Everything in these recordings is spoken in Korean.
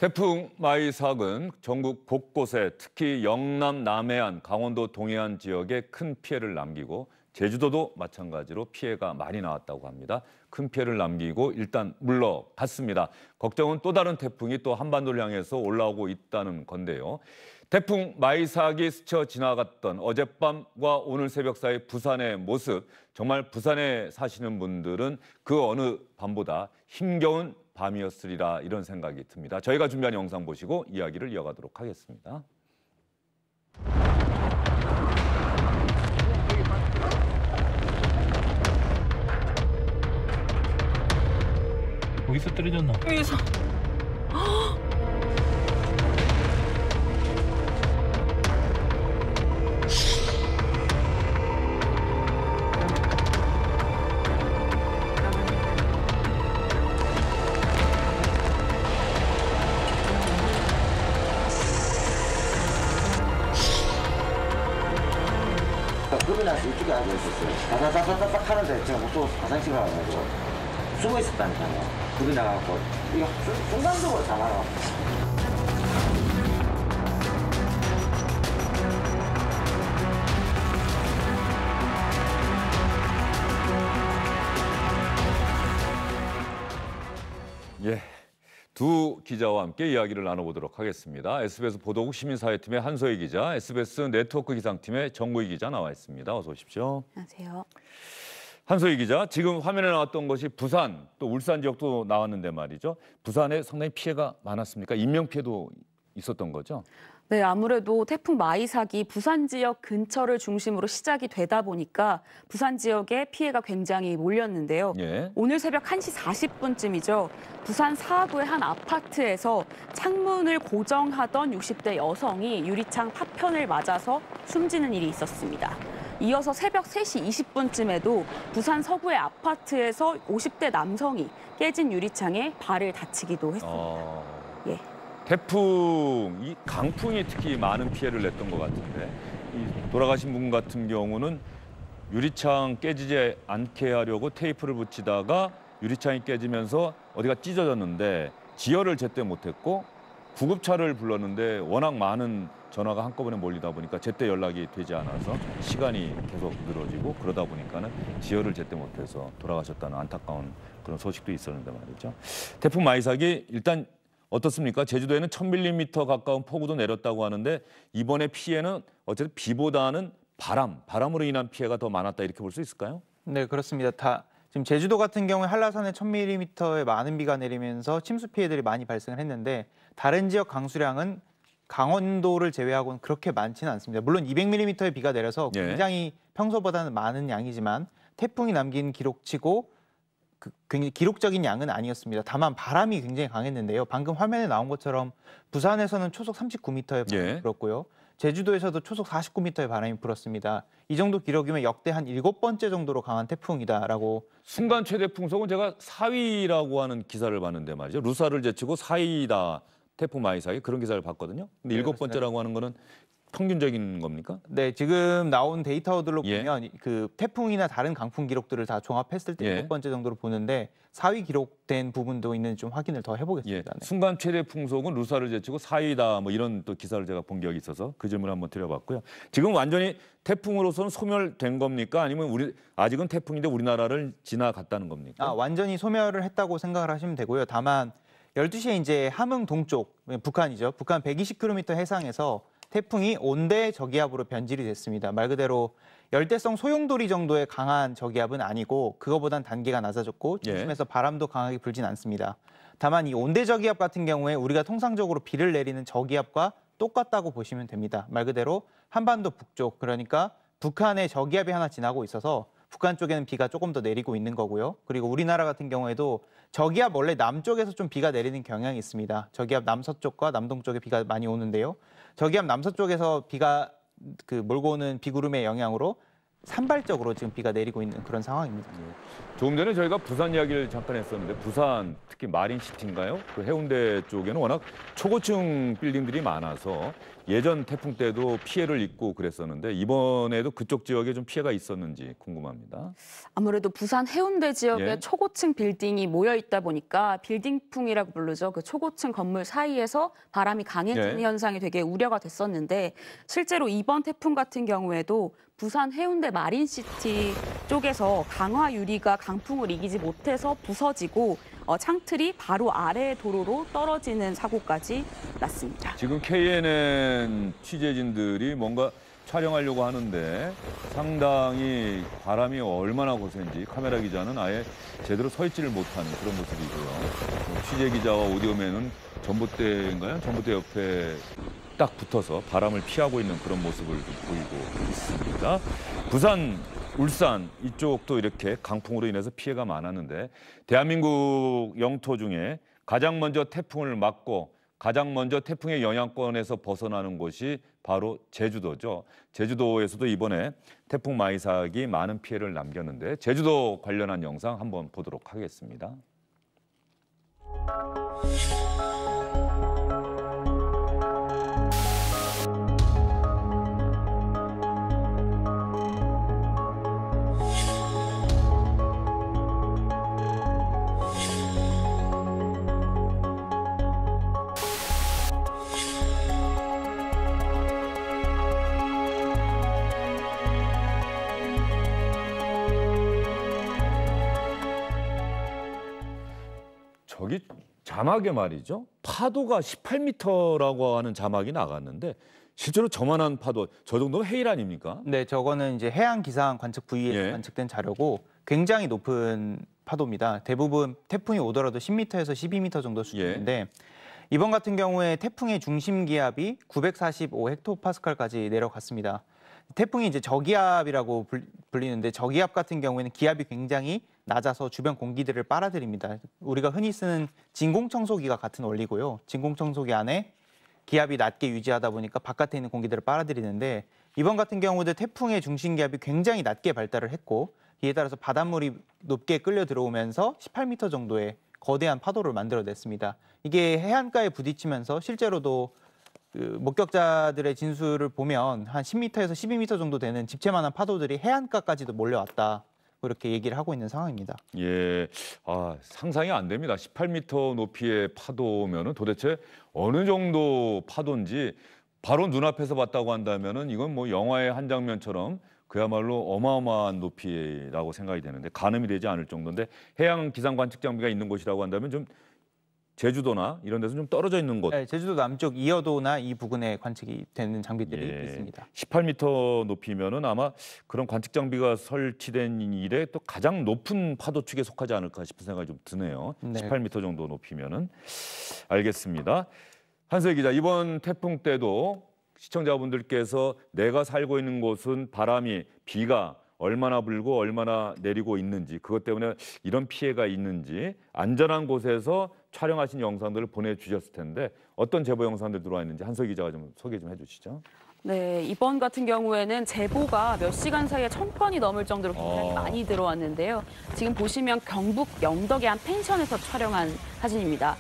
태풍 마이삭은 전국 곳곳에 특히 영남, 남해안, 강원도 동해안 지역에 큰 피해를 남기고 제주도도 마찬가지로 피해가 많이 나왔다고 합니다. 큰 피해를 남기고 일단 물러갔습니다. 걱정은 또 다른 태풍이 또 한반도를 향해서 올라오고 있다는 건데요. 태풍 마이삭이 스쳐 지나갔던 어젯밤과 오늘 새벽 사이 부산의 모습, 정말 부산에 사시는 분들은 그 어느 밤보다 힘겨운 밤이었으리라 이런 생각이 듭니다. 저희가 준비한 영상 보시고 이야기를 이어가도록 하겠습니다. 어디서 떨어졌나? 위에서. 겁이 나서 이쪽에 앉아 있었어요. 다다다다닥 하는데 제가 못 쏘고서 화장실을 가가지고 숨어 있었다니까요. 겁이 나가고 이거 순간적으로 다 나가. 예, 두 기자와 함께 이야기를 나눠보도록 하겠습니다. SBS 보도국 시민사회팀의 한소희 기자, SBS 네트워크 기상팀의 정구희 기자 나와 있습니다. 어서 오십시오. 안녕하세요. 한소희 기자, 지금 화면에 나왔던 것이 부산, 또 울산 지역도 나왔는데 말이죠. 부산에 상당히 피해가 많았습니까? 인명피해도 있었던 거죠? 네, 아무래도 태풍 마이삭이 부산 지역 근처를 중심으로 시작이 되다 보니까 부산 지역에 피해가 굉장히 몰렸는데요. 예. 오늘 새벽 1시 40분쯤이죠. 부산 사구의 한 아파트에서 창문을 고정하던 60대 여성이 유리창 파편을 맞아서 숨지는 일이 있었습니다. 이어서 새벽 3시 20분쯤에도 부산 서구의 아파트에서 50대 남성이 깨진 유리창에 발을 다치기도 했습니다. 예. 태풍, 이 강풍이 특히 많은 피해를 냈던 것 같은데 이 돌아가신 분 같은 경우는 유리창 깨지지 않게 하려고 테이프를 붙이다가 유리창이 깨지면서 어디가 찢어졌는데 지혈을 제때 못했고 구급차를 불렀는데 워낙 많은 전화가 한꺼번에 몰리다 보니까 제때 연락이 되지 않아서 시간이 계속 늘어지고 그러다 보니까는 지혈을 제때 못해서 돌아가셨다는 안타까운 그런 소식도 있었는데 말이죠. 태풍 마이삭이 일단 어떻습니까? 제주도에는 1000mm 가까운 폭우도 내렸다고 하는데 이번에 피해는 어쨌든 비보다는 바람으로 인한 피해가 더 많았다 이렇게 볼 수 있을까요? 네, 그렇습니다. 지금 제주도 같은 경우에 한라산에 1000mm의 많은 비가 내리면서 침수 피해들이 많이 발생을 했는데 다른 지역 강수량은 강원도를 제외하고는 그렇게 많지는 않습니다. 물론 200mm의 비가 내려서 굉장히 평소보다는 많은 양이지만 태풍이 남긴 기록치고 굉장히 기록적인 양은 아니었습니다. 다만 바람이 굉장히 강했는데요. 방금 화면에 나온 것처럼 부산에서는 초속 39m의 바람이 불었고요. 제주도에서도 초속 49m의 바람이 불었습니다. 이 정도 기록이면 역대 한 7번째 정도로 강한 태풍이다라고. 순간 최대 풍속은 제가 4위라고 하는 기사를 봤는데 말이죠. 루사를 제치고 4위다 태풍 마이삭이 그런 기사를 봤거든요. 근데 7번째라고 하는 거는 평균적인 겁니까? 네, 지금 나온 데이터들로 보면 그 태풍이나 다른 강풍 기록들을 다 종합했을 때 7번째 정도로 보는데 4위 기록된 부분도 있는지 좀 확인을 더 해보겠습니다. 네. 순간 최대 풍속은 루사를 제치고 4위다 뭐 이런 또 기사를 제가 본 기억이 있어서 그 질문을 한번 드려봤고요. 지금 완전히 태풍으로서는 소멸된 겁니까? 아니면 아직은 태풍인데 우리나라를 지나갔다는 겁니까? 완전히 소멸을 했다고 생각을 하시면 되고요. 다만 12시에 이제 함흥 동쪽, 북한이죠. 북한 120km 해상에서 태풍이 온대 저기압으로 변질이 됐습니다. 말 그대로 열대성 소용돌이 정도의 강한 저기압은 아니고 그거보단 단계가 낮아졌고 중심에서 바람도 강하게 불진 않습니다. 다만 이 온대 저기압 같은 경우에 우리가 통상적으로 비를 내리는 저기압과 똑같다고 보시면 됩니다. 말 그대로 한반도 북쪽, 그러니까 북한의 저기압이 하나 지나고 있어서 북한 쪽에는 비가 조금 더 내리고 있는 거고요. 그리고 우리나라 같은 경우에도 저기압 원래 남쪽에서 좀 비가 내리는 경향이 있습니다. 저기압 남서쪽과 남동쪽에 비가 많이 오는데요. 저기압 남서쪽에서 비가 몰고 오는 비구름의 영향으로 산발적으로 지금 비가 내리고 있는 그런 상황입니다. 조금 전에 저희가 부산 이야기를 잠깐 했었는데 부산 특히 마린시티인가요? 그 해운대 쪽에는 워낙 초고층 빌딩들이 많아서 예전 태풍 때도 피해를 입고 그랬었는데 이번에도 그쪽 지역에 좀 피해가 있었는지 궁금합니다. 아무래도 부산 해운대 지역에 예. 초고층 빌딩이 모여 있다 보니까 빌딩풍이라고 부르죠. 그 초고층 건물 사이에서 바람이 강해지는 예. 현상이 되게 우려가 됐었는데 실제로 이번 태풍 같은 경우에도 부산 해운대 마린시티 쪽에서 강화 유리가 강풍을 이기지 못해서 부서지고 창틀이 바로 아래 도로로 떨어지는 사고까지 났습니다. 지금 KNN 취재진들이 뭔가 촬영하려고 하는데 상당히 바람이 얼마나 거센지 카메라 기자는 아예 제대로 서 있지를 못하는 그런 모습이고요. 취재 기자와 오디오맨은 전봇대인가요? 전봇대 옆에 딱 붙어서 바람을 피하고 있는 그런 모습을 좀 보이고 있습니다. 부산, 울산 이쪽도 이렇게 강풍으로 인해서 피해가 많았는데 대한민국 영토 중에 가장 먼저 태풍을 맞고 가장 먼저 태풍의 영향권에서 벗어나는 곳이 바로 제주도죠. 제주도에서도 이번에 태풍 마이삭이 많은 피해를 남겼는데 제주도 관련한 영상 한번 보도록 하겠습니다. 저기 자막에 말이죠. 파도가 18m라고 하는 자막이 나갔는데 실제로 저만한 파도, 저 정도면 해일 아닙니까? 네, 저거는 이제 해양 기상 관측 부위에서 예. 관측된 자료고 굉장히 높은 파도입니다. 대부분 태풍이 오더라도 10m에서 12m 정도 수준인데 이번 같은 경우에 태풍의 중심 기압이 945헥토파스칼까지 내려갔습니다. 태풍이 이제 저기압이라고 불리는데 저기압 같은 경우에는 기압이 굉장히 낮아서 주변 공기들을 빨아들입니다. 우리가 흔히 쓰는 진공청소기가 같은 원리고요. 진공청소기 안에 기압이 낮게 유지하다 보니까 바깥에 있는 공기들을 빨아들이는데 이번 같은 경우도 태풍의 중심 기압이 굉장히 낮게 발달을 했고 이에 따라서 바닷물이 높게 끌려 들어오면서 18m 정도의 거대한 파도를 만들어냈습니다. 이게 해안가에 부딪히면서 실제로도 그 목격자들의 진술을 보면 한 10m에서 12m 정도 되는 집채만한 파도들이 해안가까지도 몰려왔다. 이렇게 얘기를 하고 있는 상황입니다. 예, 상상이 안 됩니다. 18m 높이의 파도면은 도대체 어느 정도 파도인지 바로 눈앞에서 봤다고 한다면은 이건 뭐 영화의 한 장면처럼 그야말로 어마어마한 높이라고 생각이 되는데 가늠이 되지 않을 정도인데 해양 기상 관측 장비가 있는 곳이라고 한다면 좀 제주도나 이런 데서 좀 떨어져 있는 곳. 네, 제주도 남쪽 이어도나 이 부근에 관측이 되는 장비들이 있습니다. 18m 높이면은 아마 그런 관측 장비가 설치된 일에 또 가장 높은 파도 축에 속하지 않을까 싶은 생각이 좀 드네요. 네. 18m 정도 높이면은 알겠습니다. 한서희 기자, 이번 태풍 때도 시청자분들께서 내가 살고 있는 곳은 바람이 비가 얼마나 불고 얼마나 내리고 있는지 그것 때문에 이런 피해가 있는지 안전한 곳에서 촬영하신 영상들을 보내주셨을 텐데 어떤 제보 영상들 들어와 있는지 한서희 기자가 좀 소개 좀 해주시죠. 네, 이번 같은 경우에는 제보가 몇 시간 사이에 1000건이 넘을 정도로 굉장히 많이 들어왔는데요. 지금 보시면 경북 영덕의 한 펜션에서 촬영한 사진입니다.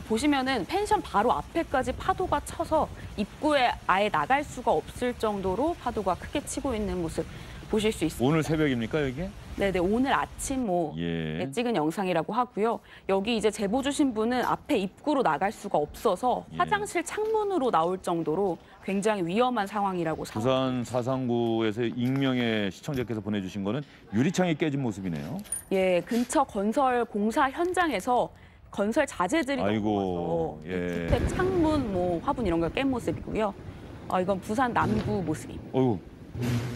보시면은 펜션 바로 앞에까지 파도가 쳐서 입구에 아예 나갈 수가 없을 정도로 파도가 크게 치고 있는 모습 보실 수 있습니다. 오늘 새벽입니까 여기? 네네, 오늘 아침 찍은 영상이라고 하고요. 여기 이제 제보 주신 분은 앞에 입구로 나갈 수가 없어서 화장실 창문으로 나올 정도로 굉장히 위험한 상황이라고 부산 사상구에서 익명의 시청자께서 보내주신 거는 유리창이 깨진 모습이네요. 예, 근처 건설 공사 현장에서 건설 자재들이 아이고, 넘어져서 주택 창문, 화분 이런 걸 깬 모습이고요. 이건 부산 남구 모습입니다. 어휴.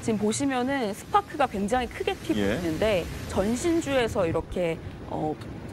지금 보시면은 스파크가 굉장히 크게 튀고 있는데 전신주에서 이렇게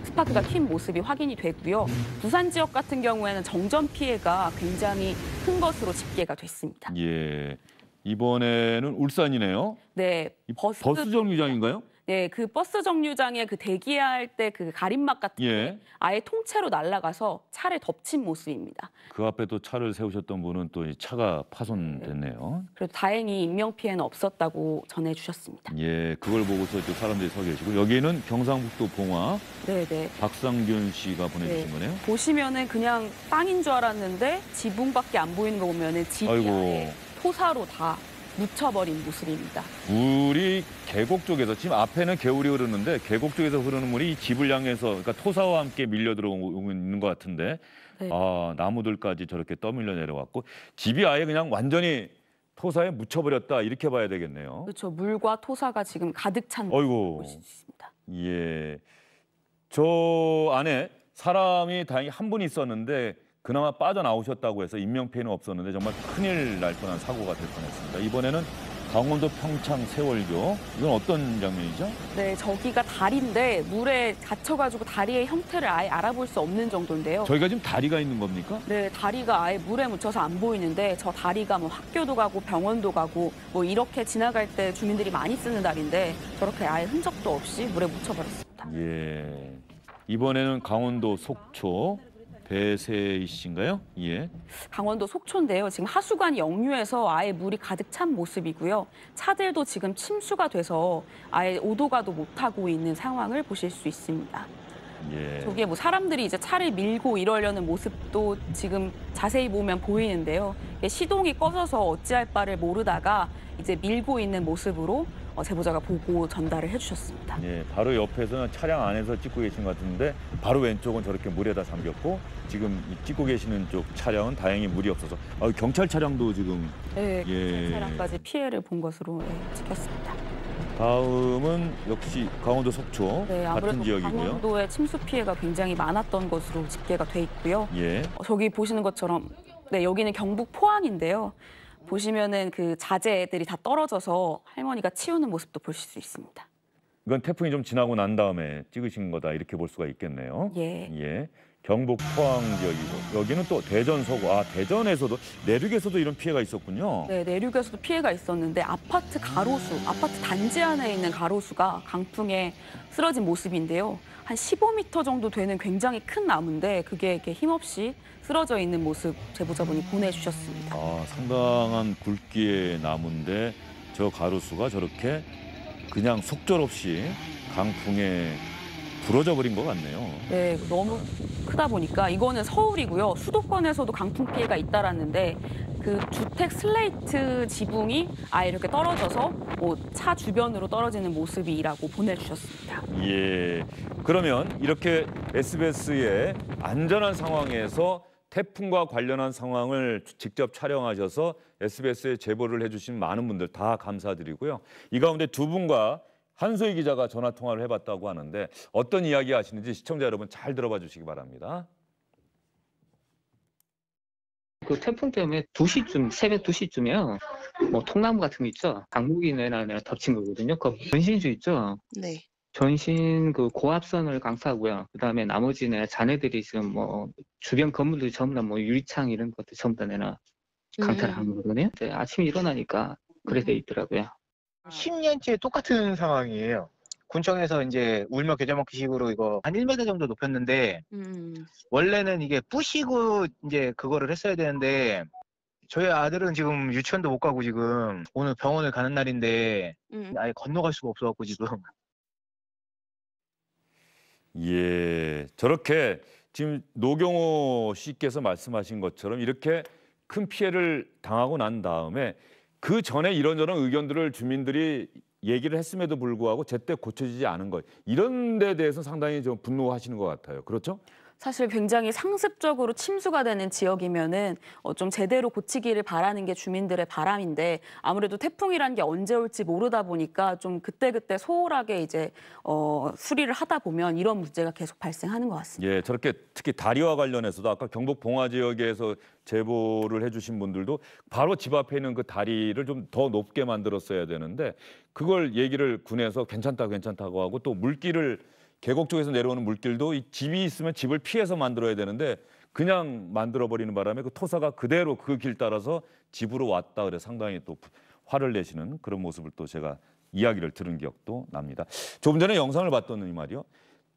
스파크가 튄 모습이 확인이 되고요. 부산 지역 같은 경우에는 정전 피해가 굉장히 큰 것으로 집계가 됐습니다. 예. 이번에는 울산이네요. 네, 버스 정류장인가요? 네, 그 버스 정류장에 그 대기할 때 그 가림막 같은 예. 게 아예 통째로 날아가서 차를 덮친 모습입니다. 그 앞에 또 차를 세우셨던 분은 또 이 차가 파손됐네요. 그래도 다행히 인명 피해는 없었다고 전해주셨습니다. 예, 그걸 보고서 또 사람들이 서 계시고 여기는 경상북도 봉화 네, 네. 박상균 씨가 보내주신 네. 거네요. 보시면은 그냥 땅인 줄 알았는데 지붕밖에 안 보이는 거 보면은 집이 아이고. 아예 토사로 다 묻혀버린 모습입니다. 물이 계곡 쪽에서 지금 앞에는 개울이 흐르는데 계곡 쪽에서 흐르는 물이 이 집을 향해서 그러니까 토사와 함께 밀려 들어오고 있는 것 같은데 네. 아 나무들까지 저렇게 떠밀려 내려왔고 집이 아예 그냥 완전히 토사에 묻혀버렸다 이렇게 봐야 되겠네요. 그렇죠. 물과 토사가 지금 가득 찬 어이구. 곳이 있습니다. 예, 저 안에 사람이 다행히 한 분 있었는데 그나마 빠져나오셨다고 해서 인명피해는 없었는데 정말 큰일 날 뻔한 사고가 될 뻔했습니다. 이번에는 강원도 평창 세월교 이건 어떤 장면이죠? 네, 저기가 다리인데 물에 갇혀가지고 다리의 형태를 아예 알아볼 수 없는 정도인데요. 저희가 지금 다리가 있는 겁니까? 네, 다리가 아예 물에 묻혀서 안 보이는데 저 다리가 뭐 학교도 가고 병원도 가고 뭐 이렇게 지나갈 때 주민들이 많이 쓰는 다리인데 저렇게 아예 흔적도 없이 물에 묻혀버렸습니다. 예, 이번에는 강원도 속초 배세희 씨인가요? 예. 강원도 속초인데요. 지금 하수관이 역류해서 아예 물이 가득 찬 모습이고요. 차들도 지금 침수가 돼서 아예 오도 가도 못하고 있는 상황을 보실 수 있습니다. 예. 저기에 뭐 사람들이 이제 차를 밀고 이러려는 모습도 지금 자세히 보면 보이는데요. 이게 시동이 꺼져서 어찌할 바를 모르다가 이제 밀고 있는 모습으로 제보자가 보고 전달을 해주셨습니다. 예, 바로 옆에서는 차량 안에서 찍고 계신 것 같은데 바로 왼쪽은 저렇게 물에다 잠겼고 지금 이 찍고 계시는 쪽 차량은 다행히 물이 없어서 경찰 차량도 지금 네, 예. 차량까지 피해를 본 것으로 찍혔습니다. 다음은 역시 강원도 속초 네, 같은 아무래도 지역이고요. 강원도의 침수 피해가 굉장히 많았던 것으로 집계가 돼 있고요. 예. 저기 보시는 것처럼 네, 여기는 경북 포항인데요. 보시면은 그 자재들이 다 떨어져서 할머니가 치우는 모습도 보실 수 있습니다. 이건 태풍이 좀 지나고 난 다음에 찍으신 거다 이렇게 볼 수가 있겠네요. 예. 예. 경북 포항 지역이고 여기는 또 대전 서구. 대전에서도 내륙에서도 이런 피해가 있었군요. 네, 내륙에서도 피해가 있었는데 아파트 가로수, 아파트 단지 안에 있는 가로수가 강풍에 쓰러진 모습인데요. 한 15m 정도 되는 굉장히 큰 나무인데 그게 이렇게 힘없이 쓰러져 있는 모습 제보자분이 보내주셨습니다. 상당한 굵기의 나무인데 저 가로수가 저렇게 그냥 속절없이 강풍에 부러져 버린 것 같네요. 네, 너무 크다 보니까 이거는 서울이고요. 수도권에서도 강풍 피해가 잇따랐는데 그 주택 슬레이트 지붕이 아예 이렇게 떨어져서 뭐 차 주변으로 떨어지는 모습이라고 보내주셨습니다. 예. 그러면 이렇게 SBS의 안전한 상황에서 태풍과 관련한 상황을 직접 촬영하셔서 SBS에 제보를 해주신 많은 분들 다 감사드리고요. 이 가운데 두 분과 한소희 기자가 전화 통화를 해봤다고 하는데 어떤 이야기 하시는지 시청자 여러분 잘 들어봐 주시기 바랍니다. 그 태풍 때문에 2시쯤, 새벽 2시쯤에요. 뭐 통나무 같은 거 있죠. 강북이나 내가 덮친 거거든요. 그 전신주 있죠. 네. 전신 그 고압선을 강타하고요. 그다음에 나머지 내 자네들이 지금 뭐 주변 건물들이 전부 다 뭐 유리창 이런 것들 전부 다 내가 강타를 한 거거든요. 이제 아침에 일어나니까 그래 돼 있더라고요. 10년째 똑같은 상황이에요. 군청에서 이제 울며 겨자 먹기식으로 이거 한 1m 정도 높였는데 원래는 이게 부시고 이제 그거를 했어야 되는데 저희 아들은 지금 유치원도 못 가고 지금 오늘 병원을 가는 날인데 아예 건너갈 수가 없어갖고 지금. 예, 저렇게 지금 노경호 씨께서 말씀하신 것처럼 이렇게 큰 피해를 당하고 난 다음에 그 전에 이런저런 의견들을 주민들이 얘기를 했음에도 불구하고 제때 고쳐지지 않은 것 이런 데 대해서 상당히 좀 분노하시는 것 같아요. 그렇죠? 사실 굉장히 상습적으로 침수가 되는 지역이면은 좀 제대로 고치기를 바라는 게 주민들의 바람인데 아무래도 태풍이라는 게 언제 올지 모르다 보니까 좀 그때그때 소홀하게 이제 수리를 하다 보면 이런 문제가 계속 발생하는 것 같습니다. 예, 저렇게 특히 다리와 관련해서도 아까 경북 봉화 지역에서 제보를 해주신 분들도 바로 집 앞에 있는 그 다리를 좀 더 높게 만들었어야 되는데 그걸 얘기를 군에서 괜찮다고 하고 또 물길을 계곡 쪽에서 내려오는 물길도 이 집이 있으면 집을 피해서 만들어야 되는데 그냥 만들어버리는 바람에 그 토사가 그대로 그 길 따라서 집으로 왔다 그래 상당히 또 화를 내시는 그런 모습을 또 제가 이야기를 들은 기억도 납니다. 조금 전에 영상을 봤더니 말이요.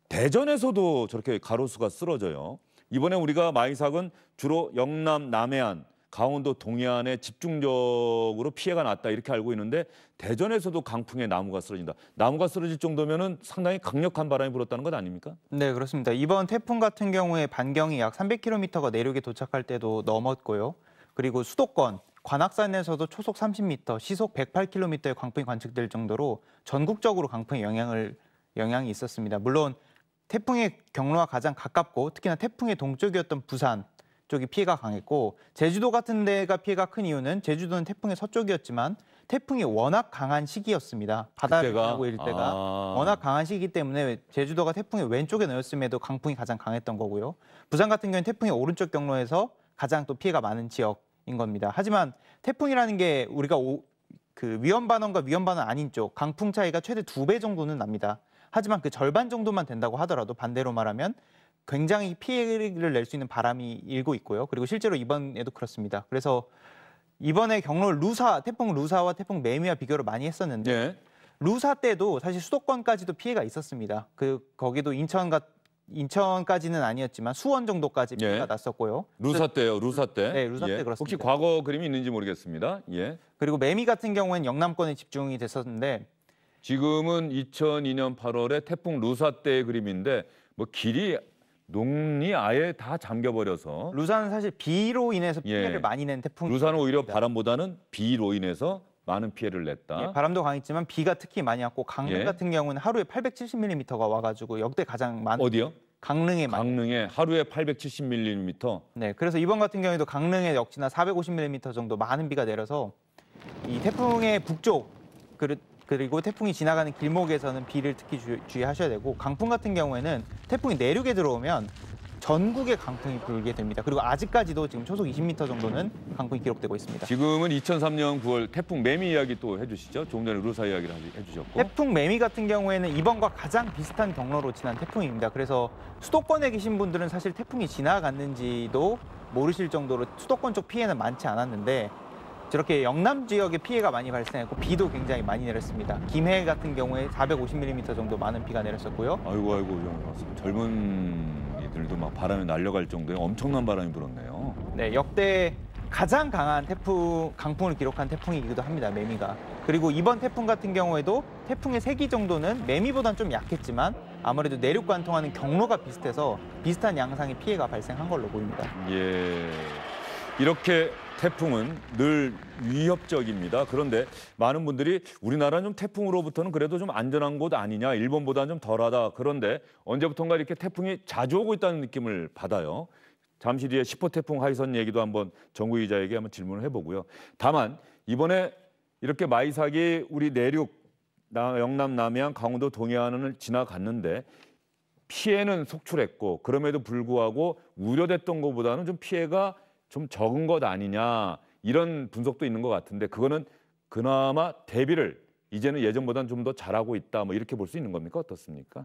대전에서도 저렇게 가로수가 쓰러져요. 이번에 우리가 마이삭은 주로 영남, 남해안, 강원도 동해안에 집중적으로 피해가 났다 이렇게 알고 있는데 대전에서도 강풍에 나무가 쓰러진다. 나무가 쓰러질 정도면은 상당히 강력한 바람이 불었다는 것 아닙니까? 네, 그렇습니다. 이번 태풍 같은 경우에 반경이 약 300km가 내륙에 도착할 때도 넘었고요. 그리고 수도권, 관악산에서도 초속 30m, 시속 108km의 강풍이 관측될 정도로 전국적으로 강풍의 영향이 있었습니다. 물론 태풍의 경로와 가장 가깝고 특히나 태풍의 동쪽이었던 부산 쪽이 피해가 강했고 제주도 같은 데가 피해가 큰 이유는 제주도는 태풍의 서쪽이었지만 태풍이 워낙 강한 시기였습니다. 바다를 가고 이럴 때가 워낙 강한 시기이기 때문에 제주도가 태풍의 왼쪽에 놓였음에도 강풍이 가장 강했던 거고요. 부산 같은 경우는 태풍의 오른쪽 경로에서 가장 또 피해가 많은 지역인 겁니다. 하지만 태풍이라는 게 우리가 그 위험반원과 위험반원 아닌 쪽 강풍 차이가 최대 2배 정도는 납니다. 하지만 그 절반 정도만 된다고 하더라도 반대로 말하면 굉장히 피해를 낼 수 있는 바람이 일고 있고요. 그리고 실제로 이번에도 그렇습니다. 그래서 이번에 경로 태풍 루사와 태풍 매미와 비교를 많이 했었는데 예. 루사 때도 사실 수도권까지도 피해가 있었습니다. 거기도 인천까지는 아니었지만 수원 정도까지 피해가 예. 났었고요. 루사 때요, 루사 때. 네, 루사 때 예. 그렇습니다. 혹시 과거 그림이 있는지 모르겠습니다. 예. 그리고 매미 같은 경우에는 영남권에 집중이 됐었는데 지금은 2002년 8월에 태풍 루사 때의 그림인데 뭐 길이 농이 아예 다 잠겨버려서 루사는 사실 비로 인해서 피해를 예. 많이 낸 태풍. 루사는 오히려 바람보다는 비로 인해서 많은 피해를 냈다. 예, 바람도 강했지만 비가 특히 많이 왔고 강릉 예. 같은 경우는 하루에 870mm가 와가지고 역대 가장 많은. 어디요? 강릉에 강릉에 하루에 870mm. 네, 그래서 이번 같은 경우에도 강릉에 역시나 450mm 정도 많은 비가 내려서 이 태풍의 북쪽 그리고 태풍이 지나가는 길목에서는 비를 특히 주의하셔야 되고 강풍 같은 경우에는 태풍이 내륙에 들어오면 전국에 강풍이 불게 됩니다. 그리고 아직까지도 지금 초속 20m 정도는 강풍이 기록되고 있습니다. 지금은 2003년 9월 태풍 매미 이야기 또 해주시죠. 조금 전에 루사 이야기를 해주셨고. 태풍 매미 같은 경우에는 이번과 가장 비슷한 경로로 지난 태풍입니다. 그래서 수도권에 계신 분들은 사실 태풍이 지나갔는지도 모르실 정도로 수도권 쪽 피해는 많지 않았는데 저렇게 영남 지역에 피해가 많이 발생했고 비도 굉장히 많이 내렸습니다. 김해 같은 경우에 450mm 정도 많은 비가 내렸었고요. 아이고 젊은 이들도 막 바람에 날려갈 정도의 엄청난 바람이 불었네요. 네, 역대 가장 강한 강풍을 기록한 태풍이기도 합니다. 매미가. 그리고 이번 태풍 같은 경우에도 태풍의 세기 정도는 매미보다는 좀 약했지만 아무래도 내륙과 통하는 경로가 비슷해서 비슷한 양상의 피해가 발생한 걸로 보입니다. 예. 이렇게 태풍은 늘 위협적입니다. 그런데 많은 분들이 우리나라는 좀 태풍으로부터는 그래도 좀 안전한 곳 아니냐, 일본보다는 좀 덜하다. 그런데 언제부턴가 이렇게 태풍이 자주 오고 있다는 느낌을 받아요. 잠시 뒤에 10호 태풍 하이선 얘기도 한번 정구 기자에게 한번 질문을 해보고요. 다만 이번에 이렇게 마이삭이 우리 내륙, 영남, 남해안, 강원도, 동해안을 지나갔는데 피해는 속출했고 그럼에도 불구하고 우려됐던 것보다는 좀 피해가 좀 적은 것 아니냐 이런 분석도 있는 것 같은데 그거는 그나마 대비를 이제는 예전보다는 좀 더 잘하고 있다 뭐 이렇게 볼 수 있는 겁니까? 어떻습니까?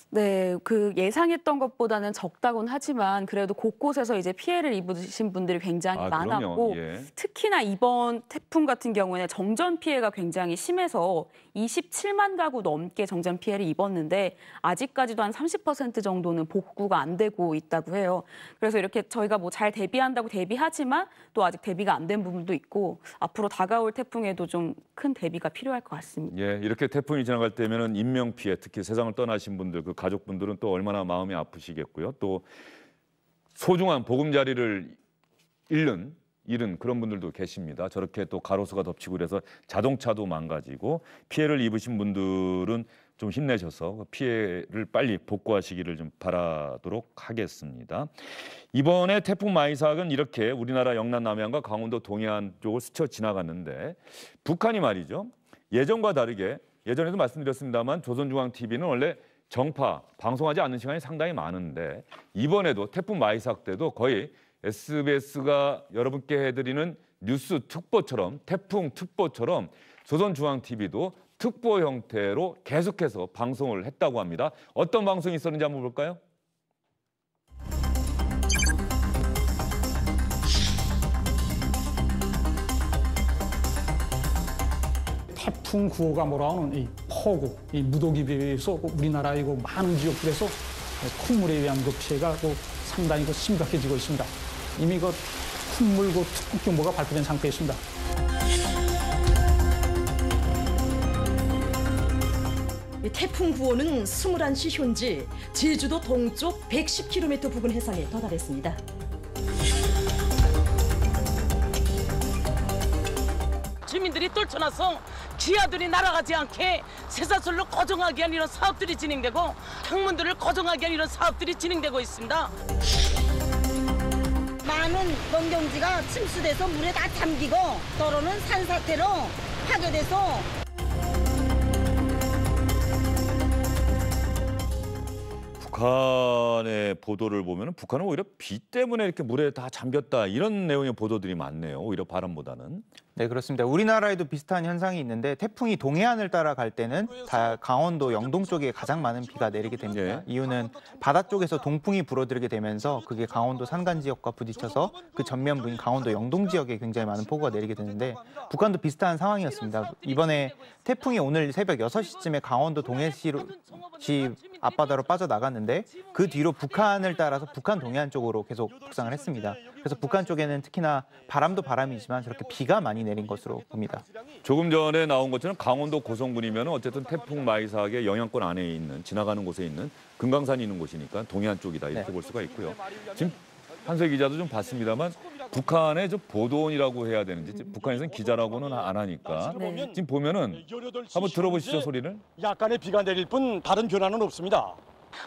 네, 그 예상했던 것보다는 적다곤 하지만 그래도 곳곳에서 이제 피해를 입으신 분들이 굉장히 많았고 예. 특히나 이번 태풍 같은 경우에는 정전 피해가 굉장히 심해서 27만 가구 넘게 정전 피해를 입었는데 아직까지도 한 30% 정도는 복구가 안 되고 있다고 해요. 그래서 이렇게 저희가 뭐 잘 대비한다고 대비하지만 또 아직 대비가 안 된 부분도 있고 앞으로 다가올 태풍에도 좀 큰 대비가 필요할 것 같습니다. 예, 이렇게 태풍이 지나갈 때면은 인명 피해, 특히 세상을 떠나신 분들, 그 가족분들은 또 얼마나 마음이 아프시겠고요. 또 소중한 보금자리를 잃은 그런 분들도 계십니다. 저렇게 또 가로수가 덮치고 그래서 자동차도 망가지고 피해를 입으신 분들은 좀 힘내셔서 피해를 빨리 복구하시기를 좀 바라도록 하겠습니다. 이번에 태풍 마이삭은 이렇게 우리나라 영남 남해안과 강원도 동해안 쪽을 스쳐 지나갔는데 북한이 말이죠. 예전과 다르게 예전에도 말씀드렸습니다만 조선중앙TV는 원래 정파 방송하지 않는 시간이 상당히 많은데 이번에도 태풍 마이삭 때도 거의 SBS가 여러분께 해드리는 뉴스 특보처럼 태풍 특보처럼 조선중앙TV도 특보 형태로 계속해서 방송을 했다고 합니다. 어떤 방송이 있었는지 한번 볼까요? 태풍 9호가 몰아오는 이 폭우, 이 무더기에 비해서 우리나라 이거 많은 지역들에서 콧물에 의한 그 피해가 상당히 심각해지고 있습니다. 이미 콧물 특급 경보가 발표된 상태에 있습니다. 태풍 9호는 21시 현지 제주도 동쪽 110km 부근 해상에 도달했습니다. 주민들이 떨쳐나서 기아들이 날아가지 않게 쇠사슬로 고정하기 위한 이런 사업들이 진행되고 항문들을 고정하기 위한 이런 사업들이 진행되고 있습니다. 많은 농경지가 침수돼서 물에 다 잠기고 도로는 산사태로 파괴돼서 북한의 보도를 보면 북한은 오히려 비 때문에 이렇게 물에 다 잠겼다 이런 내용의 보도들이 많네요. 오히려 바람보다는. 네, 그렇습니다. 우리나라에도 비슷한 현상이 있는데 태풍이 동해안을 따라갈 때는 다 강원도 영동 쪽에 가장 많은 비가 내리게 됩니다. 예. 이유는 바다 쪽에서 동풍이 불어들게 되면서 그게 강원도 산간 지역과 부딪혀서 그 전면부인 강원도 영동 지역에 굉장히 많은 폭우가 내리게 되는데 북한도 비슷한 상황이었습니다. 이번에 태풍이 오늘 새벽 6시쯤에 강원도 동해시 앞바다로 빠져나갔는데 그 뒤로 북한을 따라서 북한 동해안 쪽으로 계속 북상을 했습니다. 그래서 북한 쪽에는 특히나 바람도 바람이지만 저렇게 비가 많이 내린 것으로 봅니다. 조금 전에 나온 것처럼 강원도 고성군이면 어쨌든 태풍 마이삭의 영향권 안에 있는 지나가는 곳에 있는 금강산이 있는 곳이니까 동해안 쪽이다 이렇게 볼 수가 있고요. 지금 한소희 기자도 좀 봤습니다만 북한의 보도원이라고 해야 되는지 북한에서는 기자라고는 안 하니까 지금 보면은 한번 들어보시죠 소리를. 약간의 비가 내릴 뿐 다른 변화는 없습니다.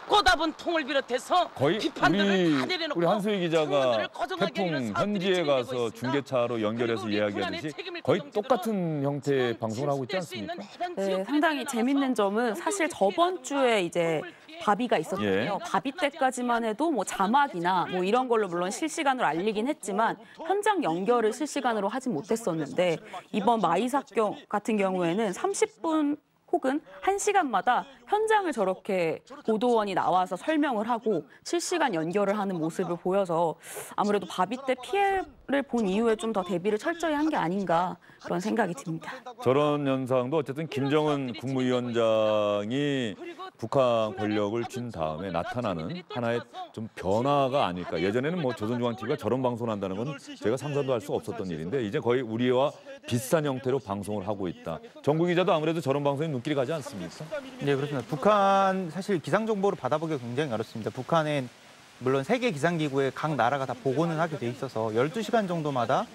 꼬다분 통을 비롯해서 거의 비판들을 다 내려놓고 우리 한소희 기자가 고정하기 위한 태풍 사업들이 현지에 진행되고 가서 있습니다. 중계차로 연결해서 그리고 이야기하듯이 우리 북한의 거의 책임을 똑같은 형태의 방송을 하고 있지 않습니까? 네, 상당히 재밌는 점은 사실 저번 주에 이제 바비가 있었거든요. 예. 바비 때까지만 해도 자막이나 이런 걸로 물론 실시간으로 알리긴 했지만 현장 연결을 실시간으로 하진 못했었는데 이번 마이삭 같은 경우에는 30분 혹은 1시간마다 현장을 저렇게 보도원이 나와서 설명을 하고 실시간 연결을 하는 모습을 보여서 아무래도 바비 때 피해를 본 이후에 좀 더 대비를 철저히 한 게 아닌가 그런 생각이 듭니다. 저런 현상도 어쨌든 김정은 국무위원장이 북한 권력을 쥔 다음에 나타나는 하나의 좀 변화가 아닐까. 예전에는 조선중앙TV가 저런 방송을 한다는 건 제가 상상도 할 수 없었던 일인데 이제 거의 우리와 비슷한 형태로 방송을 하고 있다. 정국 기자도 아무래도 저런 방송에 눈길이 가지 않습니까? 네, 그렇습니다. 북한 사실 기상 정보를 받아보기가 굉장히 어렵습니다. 북한은 물론 세계 기상기구에 각 나라가 다 보고는 하게 돼 있어서 12시간 정도마다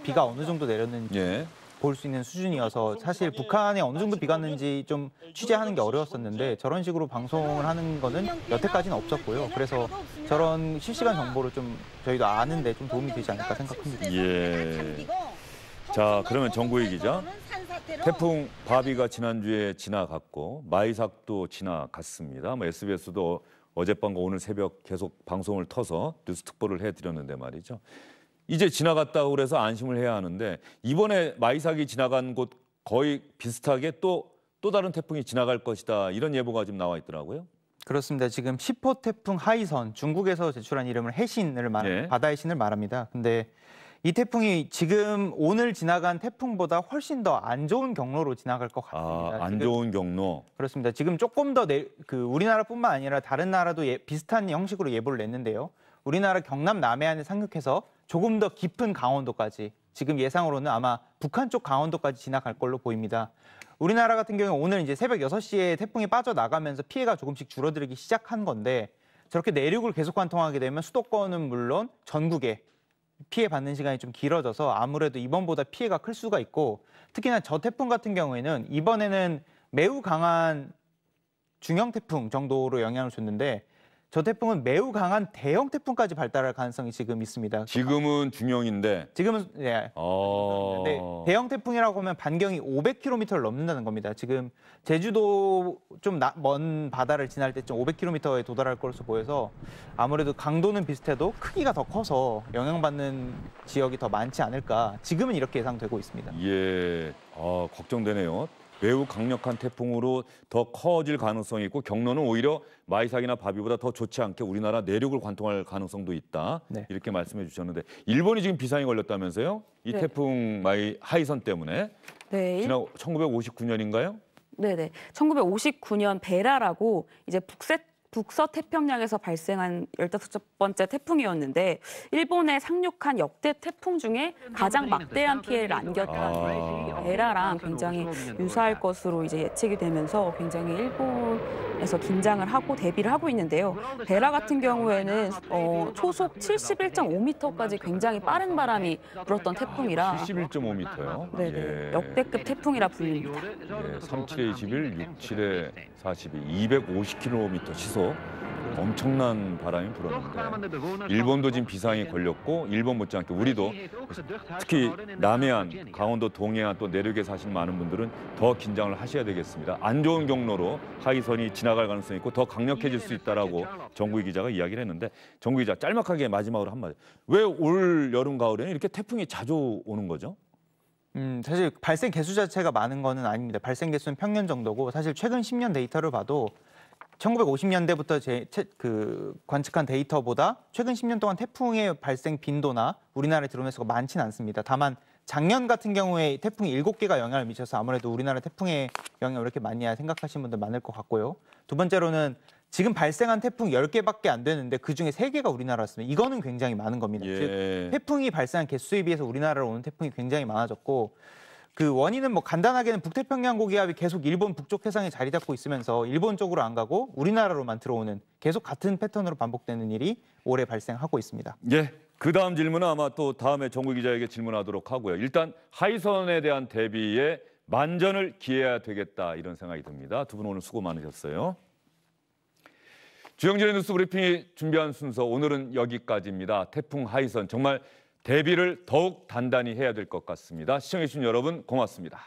비가 어느 정도 내렸는지 볼 수 있는 수준이어서 사실 북한에 어느 정도 비가 왔는지 좀 취재하는 게 어려웠었는데 저런 식으로 방송을 하는 거는 여태까지는 없었고요. 그래서 저런 실시간 정보를 좀 저희도 아는데 좀 도움이 되지 않을까 생각합니다. 예. 자, 그러면 정구희 기자. 태풍 바비가 지난주에 지나갔고 마이삭도 지나갔습니다. SBS도 어젯밤과 오늘 새벽 계속 방송을 터서 뉴스 특보를 해드렸는데 말이죠. 이제 지나갔다고 그래서 안심을 해야 하는데 이번에 마이삭이 지나간 곳 거의 비슷하게 또 다른 태풍이 지나갈 것이다. 이런 예보가 지금 나와 있더라고요. 그렇습니다. 지금 10호 태풍 하이선, 중국에서 제출한 이름을 해신을 바다의 신을 말합니다. 근데 이 태풍이 지금 오늘 지나간 태풍보다 훨씬 더 안 좋은 경로로 지나갈 것 같습니다. 안 좋은 경로. 그렇습니다. 지금 조금 더 우리나라뿐만 아니라 다른 나라도 비슷한 형식으로 예보를 냈는데요. 우리나라 경남 남해안에 상륙해서 조금 더 깊은 강원도까지 지금 예상으로는 아마 북한 쪽 강원도까지 지나갈 걸로 보입니다. 우리나라 같은 경우는 오늘 이제 새벽 6시에 태풍이 빠져나가면서 피해가 조금씩 줄어들기 시작한 건데 저렇게 내륙을 계속 관통하게 되면 수도권은 물론 전국에 피해받는 시간이 좀 길어져서 아무래도 이번보다 피해가 클 수가 있고 특히나 저 태풍 같은 경우에는 이번에는 매우 강한 중형 태풍 정도로 영향을 줬는데 저 태풍은 매우 강한 대형 태풍까지 발달할 가능성이 지금 있습니다. 지금은 중형인데. 지금은 네. 네, 대형 태풍이라고 하면 반경이 500km를 넘는다는 겁니다. 지금 제주도 좀 먼 바다를 지날 때쯤 500km에 도달할 것으로 보여서 아무래도 강도는 비슷해도 크기가 더 커서 영향받는 지역이 더 많지 않을까. 지금은 이렇게 예상되고 있습니다. 예, 걱정되네요. 매우 강력한 태풍으로 더 커질 가능성이 있고 경로는 오히려 마이삭이나 바비보다 더 좋지 않게 우리나라 내륙을 관통할 가능성도 있다. 네. 이렇게 말씀해 주셨는데 일본이 지금 비상이 걸렸다면서요? 이 태풍 하이선 때문에 네. 지난 1959년인가요? 네네. 1959년 베라라고 이제 북서태평양에서 발생한 15번째 태풍이었는데 일본에 상륙한 역대 태풍 중에 가장 막대한 피해를 안겼던 베라랑 굉장히 유사할 것으로 이제 예측이 되면서 굉장히 일본에서 긴장을 하고 대비를 하고 있는데요. 베라 같은 경우에는 초속 71.5m까지 굉장히 빠른 바람이 불었던 태풍이라 71.5m요? 네네. 예. 역대급 태풍이라 불립니다. 예, 37에 21, 67에 42, 250km 시속 엄청난 바람이 불었는데 일본도 지금 비상이 걸렸고 일본 못지않게 우리도 특히 남해안, 강원도 동해안 또 내륙에 사시는 많은 분들은 더 긴장을 하셔야 되겠습니다. 안 좋은 경로로 하이선이 지나갈 가능성이 있고 더 강력해질 수 있다라고 정구희 기자가 이야기를 했는데 정구희 기자 짤막하게 마지막으로 한마디. 왜 올 여름 가을에는 이렇게 태풍이 자주 오는 거죠? 사실 발생 개수 자체가 많은 거는 아닙니다. 발생 개수는 평년 정도고 사실 최근 10년 데이터를 봐도 1950년대부터 관측한 데이터보다 최근 10년 동안 태풍의 발생 빈도나 우리나라에 들어오는 수가 많지는 않습니다. 다만 작년 같은 경우에 태풍이 7개가 영향을 미쳐서 아무래도 우리나라 태풍의 영향을 이렇게 많이 생각하시는 분들 많을 것 같고요. 두 번째로는 지금 발생한 태풍 10개밖에 안 되는데 그중에 3개가 우리나라였습니다. 이거는 굉장히 많은 겁니다. 예. 즉 태풍이 발생한 개수에 비해서 우리나라로 오는 태풍이 굉장히 많아졌고 그 원인은 뭐 간단하게는 북태평양 고기압이 계속 일본 북쪽 해상에 자리 잡고 있으면서 일본 쪽으로 안 가고 우리나라로만 들어오는 계속 같은 패턴으로 반복되는 일이 올해 발생하고 있습니다. 예, 그 다음 질문은 아마 또 다음에 정구희 기자에게 질문하도록 하고요. 일단 하이선에 대한 대비에 만전을 기해야 되겠다 이런 생각이 듭니다. 두 분 오늘 수고 많으셨어요. 주영진의 뉴스 브리핑이 준비한 순서 오늘은 여기까지입니다. 태풍 하이선 정말 대비를 더욱 단단히 해야 될 것 같습니다. 시청해주신 여러분 고맙습니다.